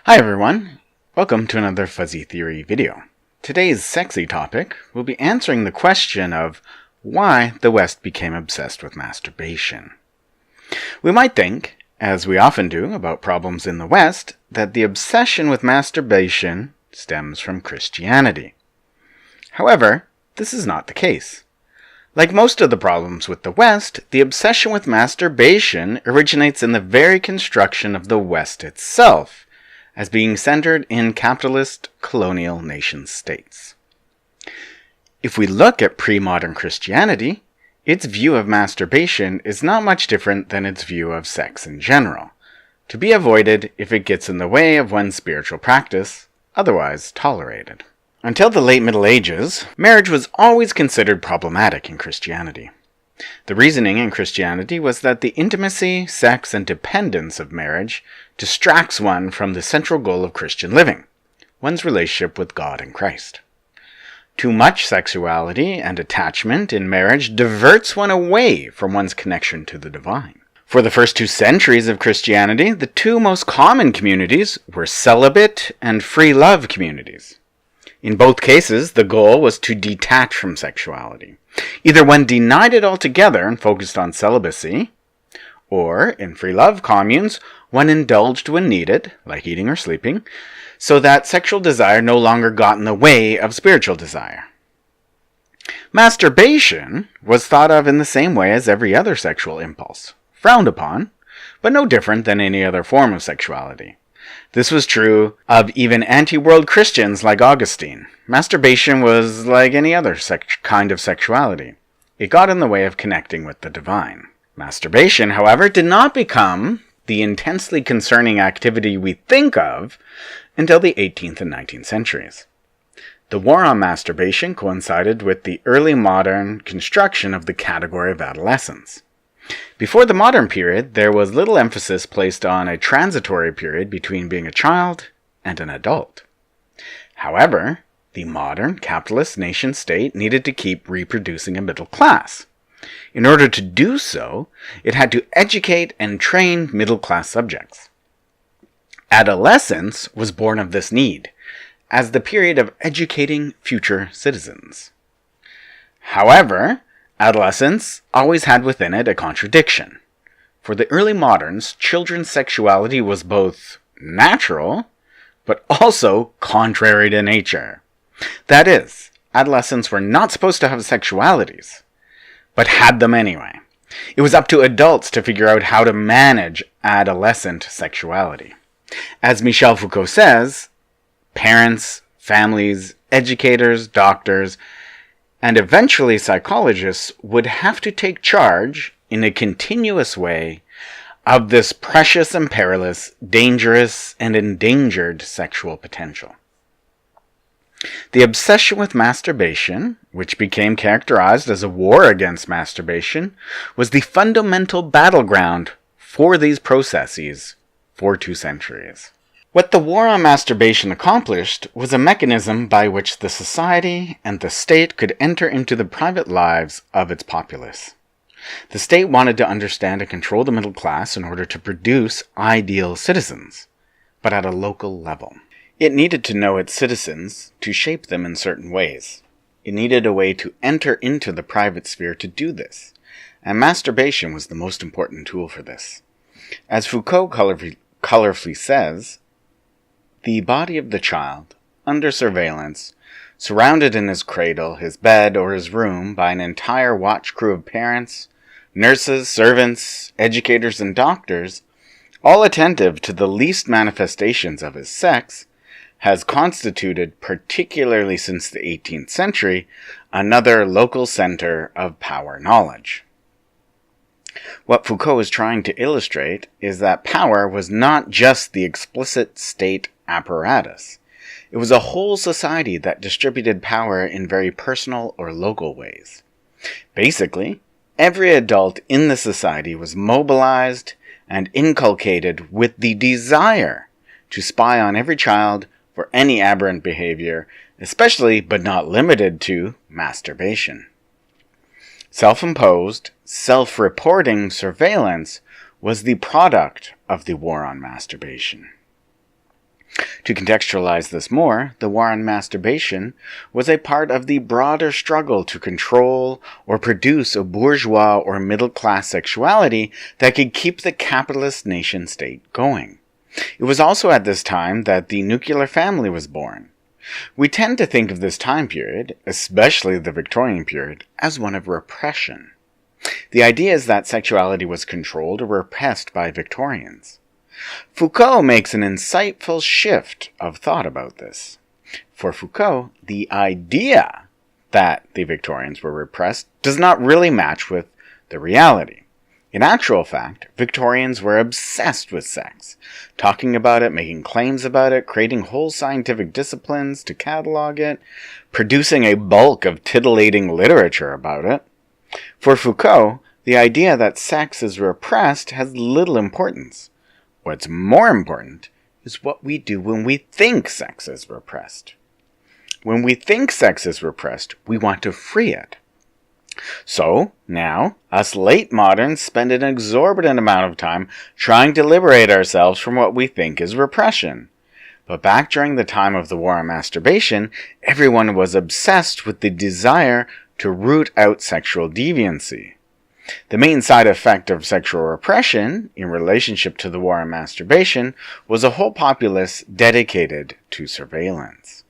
Hi everyone, welcome to another Fuzzy Theory video. Today's sexy topic will be answering the question of why the West became obsessed with masturbation. We might think, as we often do about problems in the West, that the obsession with masturbation stems from Christianity. However, this is not the case. Like most of the problems with the West, the obsession with masturbation originates in the very construction of the West itself, as being centered in capitalist colonial nation-states. If we look at pre-modern Christianity, its view of masturbation is not much different than its view of sex in general, to be avoided if it gets in the way of one's spiritual practice, otherwise tolerated. Until the late Middle Ages, marriage was always considered problematic in Christianity. The reasoning in Christianity was that the intimacy, sex, and dependence of marriage distracts one from the central goal of Christian living, one's relationship with God and Christ. Too much sexuality and attachment in marriage diverts one away from one's connection to the divine. For the first 2 centuries of Christianity, the 2 most common communities were celibate and free love communities. In both cases, the goal was to detach from sexuality. Either one denied it altogether and focused on celibacy, or, in free love communes, one indulged when needed, like eating or sleeping, so that sexual desire no longer got in the way of spiritual desire. Masturbation was thought of in the same way as every other sexual impulse, frowned upon, but no different than any other form of sexuality. This was true of even anti-world Christians like Augustine. Masturbation was like any other kind of sexuality. It got in the way of connecting with the divine. Masturbation, however, did not become the intensely concerning activity we think of until the 18th and 19th centuries. The war on masturbation coincided with the early modern construction of the category of adolescence. Before the modern period, there was little emphasis placed on a transitory period between being a child and an adult. However, the modern capitalist nation-state needed to keep reproducing a middle class. In order to do so, it had to educate and train middle-class subjects. Adolescence was born of this need, as the period of educating future citizens. However, adolescence always had within it a contradiction. For the early moderns, children's sexuality was both natural, but also contrary to nature. That is, adolescents were not supposed to have sexualities, but had them anyway. It was up to adults to figure out how to manage adolescent sexuality. As Michel Foucault says, parents, families, educators, doctors, and eventually psychologists would have to take charge in a continuous way of this precious and perilous, dangerous and endangered sexual potential. The obsession with masturbation, which became characterized as a war against masturbation, was the fundamental battleground for these processes for 2 centuries. What the war on masturbation accomplished was a mechanism by which the society and the state could enter into the private lives of its populace. The state wanted to understand and control the middle class in order to produce ideal citizens, but at a local level. It needed to know its citizens to shape them in certain ways. It needed a way to enter into the private sphere to do this, and masturbation was the most important tool for this. As Foucault colorfully says, the body of the child, under surveillance, surrounded in his cradle, his bed, or his room by an entire watch crew of parents, nurses, servants, educators, and doctors, all attentive to the least manifestations of his sex, has constituted, particularly since the 18th century, another local center of power knowledge. What Foucault is trying to illustrate is that power was not just the explicit state apparatus. It was a whole society that distributed power in very personal or local ways. Basically, every adult in the society was mobilized and inculcated with the desire to spy on every child for any aberrant behavior, especially but not limited to masturbation. Self-imposed, self-reporting surveillance was the product of the war on masturbation. To contextualize this more, the war on masturbation was a part of the broader struggle to control or produce a bourgeois or middle-class sexuality that could keep the capitalist nation-state going. It was also at this time that the nuclear family was born. We tend to think of this time period, especially the Victorian period, as one of repression. The idea is that sexuality was controlled or repressed by Victorians. Foucault makes an insightful shift of thought about this. For Foucault, the idea that the Victorians were repressed does not really match with the reality. In actual fact, Victorians were obsessed with sex, talking about it, making claims about it, creating whole scientific disciplines to catalog it, producing a bulk of titillating literature about it. For Foucault, the idea that sex is repressed has little importance. What's more important is what we do when we think sex is repressed. When we think sex is repressed, we want to free it. So, now, us late moderns spend an exorbitant amount of time trying to liberate ourselves from what we think is repression. But back during the time of the war on masturbation, everyone was obsessed with the desire to root out sexual deviancy. The main side effect of sexual repression, in relationship to the war on masturbation, was a whole populace dedicated to surveillance.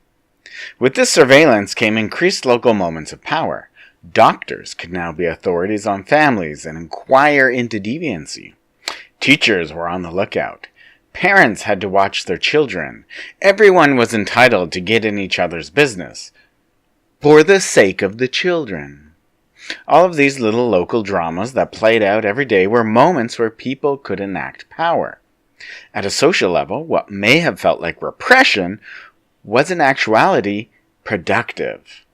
With this surveillance came increased local moments of power. Doctors could now be authorities on families and inquire into deviancy. Teachers were on the lookout. Parents had to watch their children. Everyone was entitled to get in each other's business, for the sake of the children. All of these little local dramas that played out every day were moments where people could enact power. At a social level, what may have felt like repression was in actuality productive.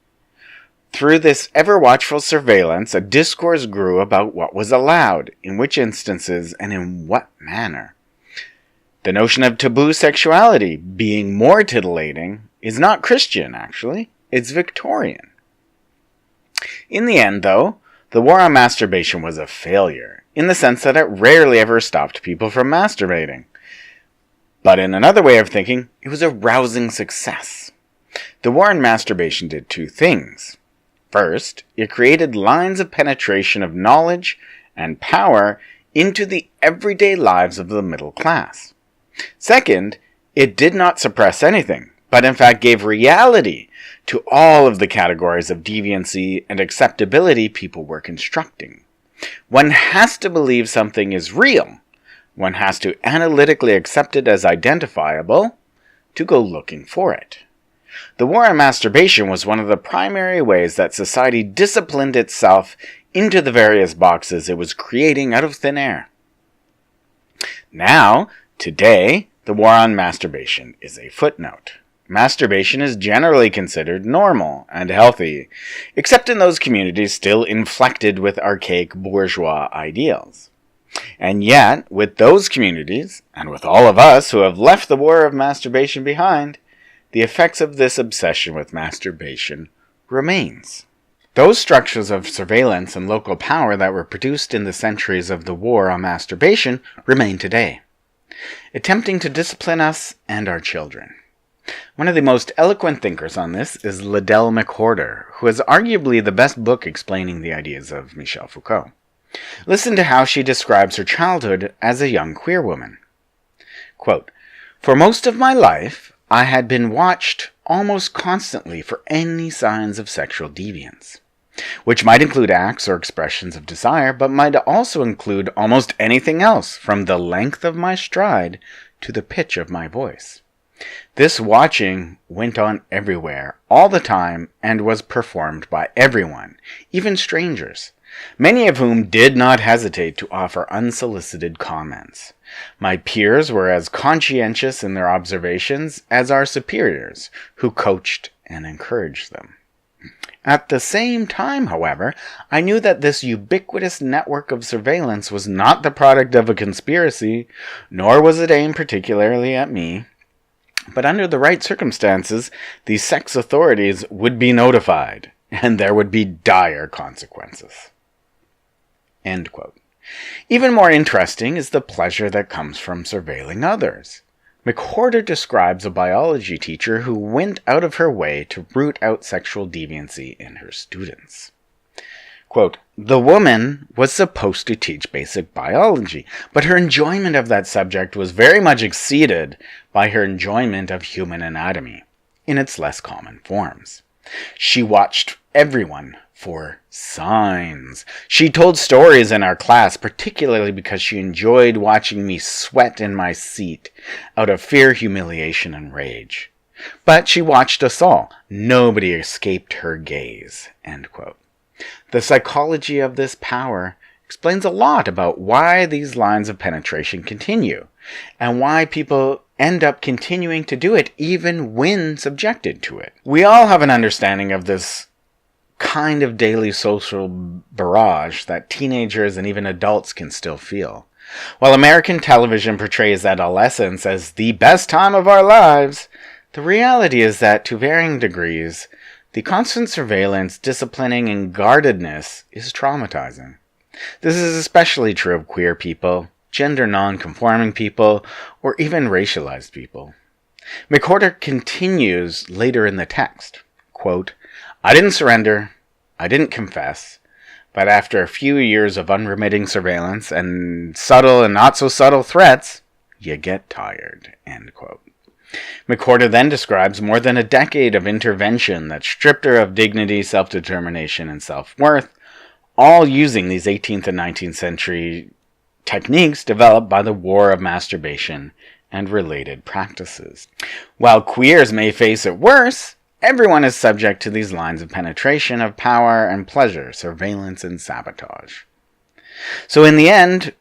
Through this ever-watchful surveillance, a discourse grew about what was allowed, in which instances, and in what manner. The notion of taboo sexuality being more titillating is not Christian, actually. It's Victorian. In the end, though, the war on masturbation was a failure, in the sense that it rarely ever stopped people from masturbating. But in another way of thinking, it was a rousing success. The war on masturbation did two things. First, it created lines of penetration of knowledge and power into the everyday lives of the middle class. Second, it did not suppress anything, but in fact gave reality to all of the categories of deviancy and acceptability people were constructing. One has to believe something is real. One has to analytically accept it as identifiable to go looking for it. The war on masturbation was one of the primary ways that society disciplined itself into the various boxes it was creating out of thin air. Now, today, the war on masturbation is a footnote. Masturbation is generally considered normal and healthy, except in those communities still inflected with archaic bourgeois ideals. And yet, with those communities, and with all of us who have left the war of masturbation behind, the effects of this obsession with masturbation remains. Those structures of surveillance and local power that were produced in the centuries of the war on masturbation remain today, attempting to discipline us and our children. One of the most eloquent thinkers on this is Liddell McWhorter, who has arguably the best book explaining the ideas of Michel Foucault. Listen to how she describes her childhood as a young queer woman. Quote, "For most of my life, I had been watched almost constantly for any signs of sexual deviance, which might include acts or expressions of desire, but might also include almost anything else, from the length of my stride to the pitch of my voice. This watching went on everywhere, all the time, and was performed by everyone, even strangers, many of whom did not hesitate to offer unsolicited comments. My peers were as conscientious in their observations as our superiors, who coached and encouraged them. At the same time, however, I knew that this ubiquitous network of surveillance was not the product of a conspiracy, nor was it aimed particularly at me. But under the right circumstances, the sex authorities would be notified, and there would be dire consequences." End quote. Even more interesting is the pleasure that comes from surveilling others. McWhorter describes a biology teacher who went out of her way to root out sexual deviancy in her students. Quote, "The woman was supposed to teach basic biology, but her enjoyment of that subject was very much exceeded by her enjoyment of human anatomy in its less common forms. She watched everyone for signs. She told stories in our class, particularly because she enjoyed watching me sweat in my seat out of fear, humiliation, and rage. But she watched us all. Nobody escaped her gaze." End quote. The psychology of this power explains a lot about why these lines of penetration continue, and why people end up continuing to do it even when subjected to it. We all have an understanding of this kind of daily social barrage that teenagers and even adults can still feel. While American television portrays adolescence as the best time of our lives, the reality is that to varying degrees, the constant surveillance, disciplining, and guardedness is traumatizing. This is especially true of queer people, gender non-conforming people, or even racialized people. McWhorter continues later in the text, quote, "I didn't surrender, I didn't confess, but after a few years of unremitting surveillance and subtle and not so subtle threats, you get tired." End quote. McWhorter then describes more than a decade of intervention that stripped her of dignity, self-determination, and self-worth, all using these 18th and 19th century techniques developed by the war of masturbation and related practices. While queers may face it worse, everyone is subject to these lines of penetration of power and pleasure, surveillance and sabotage. So in the end,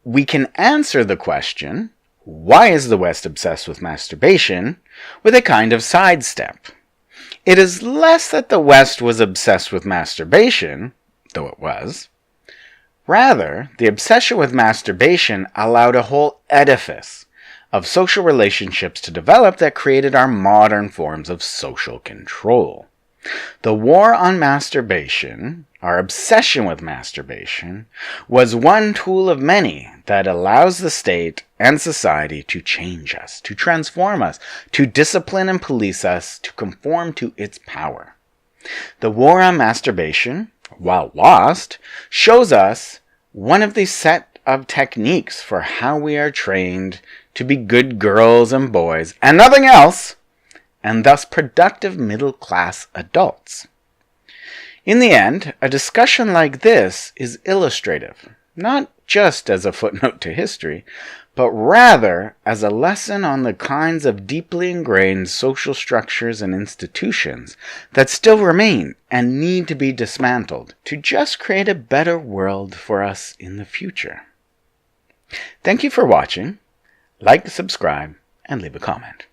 we can answer the question, why is the West obsessed with masturbation, with a kind of sidestep. It is less that the West was obsessed with masturbation, though it was. Rather, the obsession with masturbation allowed a whole edifice of social relationships to develop that created our modern forms of social control. The war on masturbation, our obsession with masturbation, was one tool of many that allows the state and society to change us, to transform us, to discipline and police us, to conform to its power. The war on masturbation, while lost, shows us one of the set of techniques for how we are trained to be good girls and boys, and nothing else, and thus productive middle-class adults. In the end, a discussion like this is illustrative, not just as a footnote to history, but rather as a lesson on the kinds of deeply ingrained social structures and institutions that still remain and need to be dismantled to just create a better world for us in the future. Thank you for watching. Like, subscribe, and leave a comment.